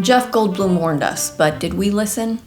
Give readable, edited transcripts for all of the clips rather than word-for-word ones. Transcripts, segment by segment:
Jeff Goldblum warned us, but did we listen?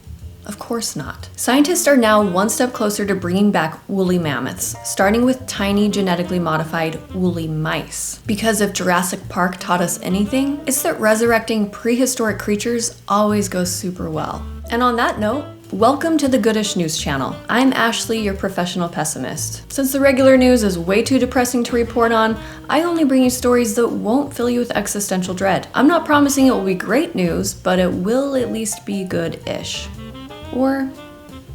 Of course not. Scientists are now one step closer to bringing back woolly mammoths, starting with tiny genetically modified woolly mice. Because if Jurassic Park taught us anything, it's that resurrecting prehistoric creatures always goes super well. And on that note, welcome to the Goodish news channel. I'm Ashley, your professional pessimist. Since the regular news is way too depressing to report on, I only bring you stories that won't fill you with existential dread. I'm not promising it will be great news, but it will at least be good-ish. Or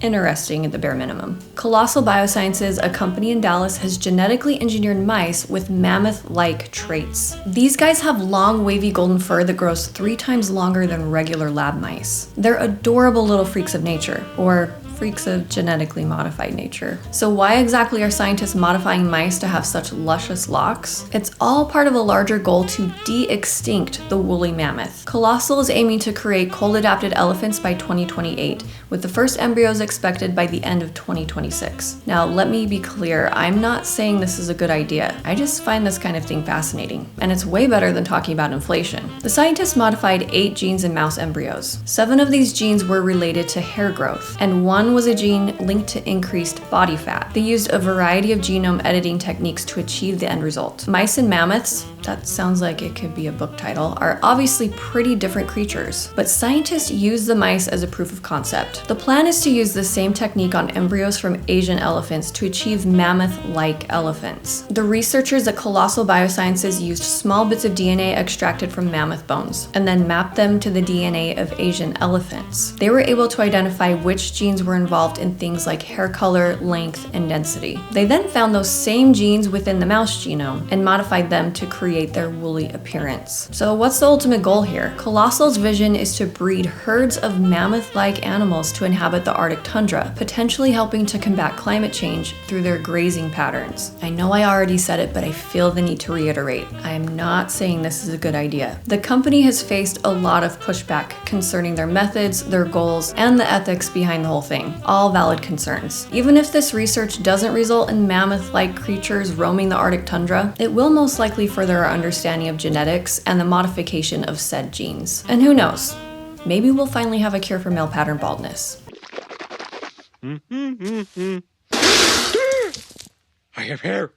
interesting at the bare minimum. Colossal Biosciences, a company in Dallas, has genetically engineered mice with mammoth-like traits. These guys have long, wavy golden fur that grows 3 times longer than regular lab mice. They're adorable little freaks of nature, or freaks of genetically modified nature. So why exactly are scientists modifying mice to have such luscious locks? It's all part of a larger goal to de-extinct the woolly mammoth. Colossal is aiming to create cold-adapted elephants by 2028, with the first embryos expected by the end of 2026. Now, let me be clear, I'm not saying this is a good idea. I just find this kind of thing fascinating, and it's way better than talking about inflation. The scientists modified 8 genes in mouse embryos. 7 of these genes were related to hair growth, and 1 was a gene linked to increased body fat. They used a variety of genome editing techniques to achieve the end result. Mice and mammoths, that sounds like it could be a book title, are obviously pretty different creatures, but scientists use the mice as a proof of concept. The plan is to use the same technique on embryos from Asian elephants to achieve mammoth-like elephants. The researchers at Colossal Biosciences used small bits of DNA extracted from mammoth bones, and then mapped them to the DNA of Asian elephants. They were able to identify which genes were involved in things like hair color, length, and density. They then found those same genes within the mouse genome and modified them to create their woolly appearance. So what's the ultimate goal here? Colossal's vision is to breed herds of mammoth-like animals to inhabit the Arctic tundra, potentially helping to combat climate change through their grazing patterns. I know I already said it, but I feel the need to reiterate. I am not saying this is a good idea. The company has faced a lot of pushback concerning their methods, their goals, and the ethics behind the whole thing. All valid concerns. Even if this research doesn't result in mammoth-like creatures roaming the Arctic tundra, it will most likely further our understanding of genetics and the modification of said genes. And who knows? Maybe we'll finally have a cure for male pattern baldness. I have hair!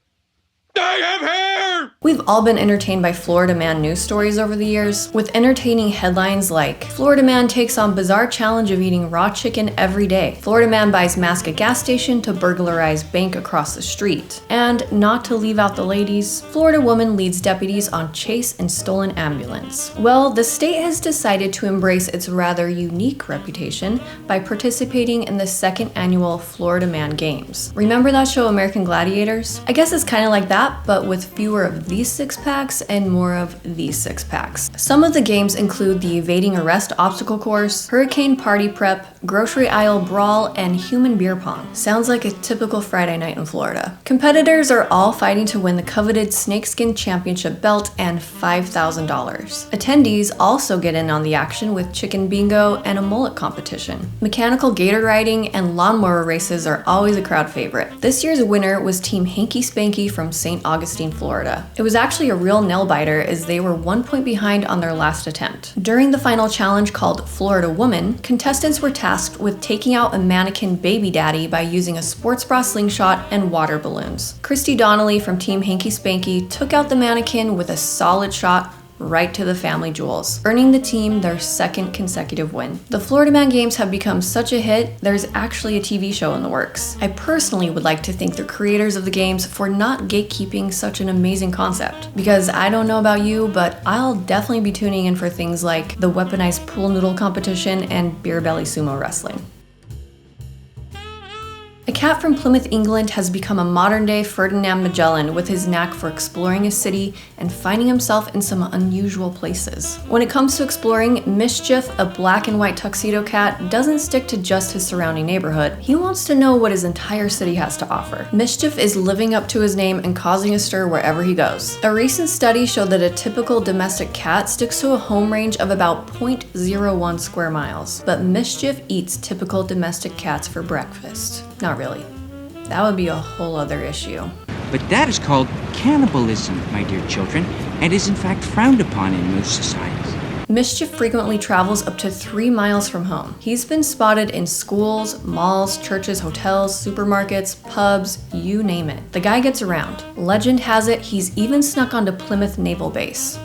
I have hair! We've all been entertained by Florida man news stories over the years, with entertaining headlines like, Florida man takes on bizarre challenge of eating raw chicken every day. Florida man buys mask at gas station to burglarize bank across the street. And not to leave out the ladies, Florida woman leads deputies on chase and stolen ambulance. Well, the state has decided to embrace its rather unique reputation by participating in the 2nd annual Florida Man Games. Remember that show American Gladiators? I guess it's kind of like that, but with fewer of these 6-packs and more of these 6-packs. Some of the games include the evading arrest obstacle course, hurricane party prep, grocery aisle brawl, and human beer pong. Sounds like a typical Friday night in Florida. Competitors are all fighting to win the coveted snakeskin championship belt and $5,000. Attendees also get in on the action with chicken bingo and a mullet competition. Mechanical gator riding and lawnmower races are always a crowd favorite. This year's winner was Team Hanky Spanky from St. Augustine, Florida. It was actually a real nail-biter as they were 1 point behind on their last attempt. During the final challenge called Florida Woman, contestants were tasked with taking out a mannequin baby daddy by using a sports bra slingshot and water balloons. Christy Donnelly from Team Hanky Spanky took out the mannequin with a solid shot right to the family jewels, earning the team their 2nd consecutive win. The Florida Man Games have become such a hit, there's actually a TV show in the works. I personally would like to thank the creators of the games for not gatekeeping such an amazing concept. Because I don't know about you, but I'll definitely be tuning in for things like the weaponized pool noodle competition and beer belly sumo wrestling. A cat from Plymouth, England has become a modern-day Ferdinand Magellan with his knack for exploring a city and finding himself in some unusual places. When it comes to exploring, Mischief, a black and white tuxedo cat, doesn't stick to just his surrounding neighborhood. He wants to know what his entire city has to offer. Mischief is living up to his name and causing a stir wherever he goes. A recent study showed that a typical domestic cat sticks to a home range of about 0.01 square miles, but Mischief eats typical domestic cats for breakfast. Not really. That would be a whole other issue. But that is called cannibalism, my dear children, and is in fact frowned upon in most societies. Mischief frequently travels up to 3 miles from home. He's been spotted in schools, malls, churches, hotels, supermarkets, pubs, you name it. The guy gets around. Legend has it he's even snuck onto Plymouth Naval Base.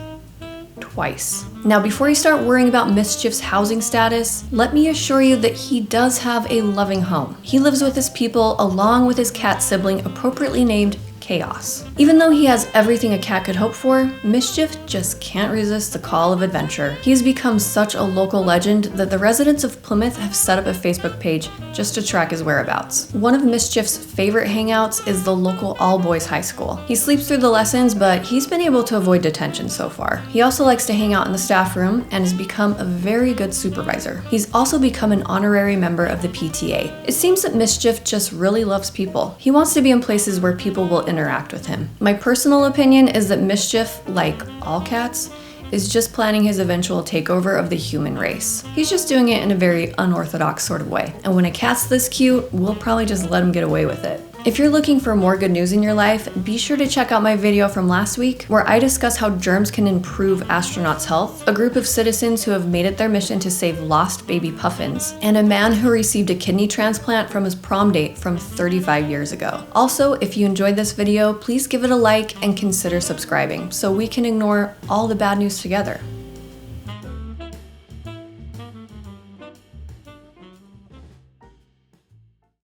Twice. Now, before you start worrying about Mischief's housing status, let me assure you that he does have a loving home. He lives with his people along with his cat sibling, appropriately named Chaos. Even though he has everything a cat could hope for, Mischief just can't resist the call of adventure. He has become such a local legend that the residents of Plymouth have set up a Facebook page just to track his whereabouts. One of Mischief's favorite hangouts is the local all-boys high school. He sleeps through the lessons, but he's been able to avoid detention so far. He also likes to hang out in the staff room and has become a very good supervisor. He's also become an honorary member of the PTA. It seems that Mischief just really loves people. He wants to be in places where people will interact with him. My personal opinion is that Mischief, like all cats, is just planning his eventual takeover of the human race. He's just doing it in a very unorthodox sort of way. And when a cat's this cute, we'll probably just let him get away with it. If you're looking for more good news in your life, be sure to check out my video from last week where I discuss how germs can improve astronauts' health, a group of citizens who have made it their mission to save lost baby puffins, and a man who received a kidney transplant from his prom date from 35 years ago. Also, if you enjoyed this video, please give it a like and consider subscribing so we can ignore all the bad news together.